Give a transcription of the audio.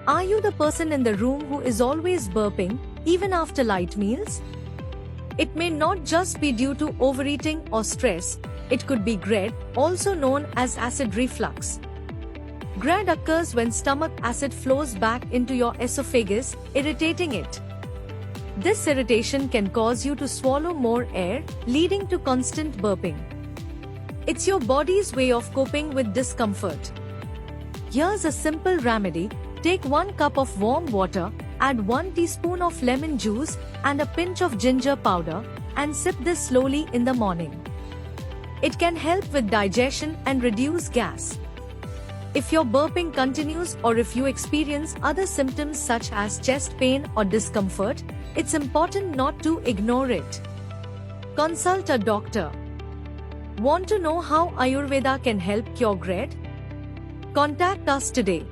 Are you the person in the room who is always burping, even after light meals? It may not just be due to overeating or stress, it could be GERD, also known as acid reflux. GERD occurs when stomach acid flows back into your esophagus, irritating it. This irritation can cause you to swallow more air, leading to constant burping. It's your body's way of coping with discomfort. Here's a simple remedy. Take 1 cup of warm water, add 1 teaspoon of lemon juice and a pinch of ginger powder, and sip this slowly in the morning. It can help with digestion and reduce gas. If your burping continues or if you experience other symptoms such as chest pain or discomfort, it's important not to ignore it. Consult a doctor. Want to know how Ayurveda can help cure GERD? Contact us today.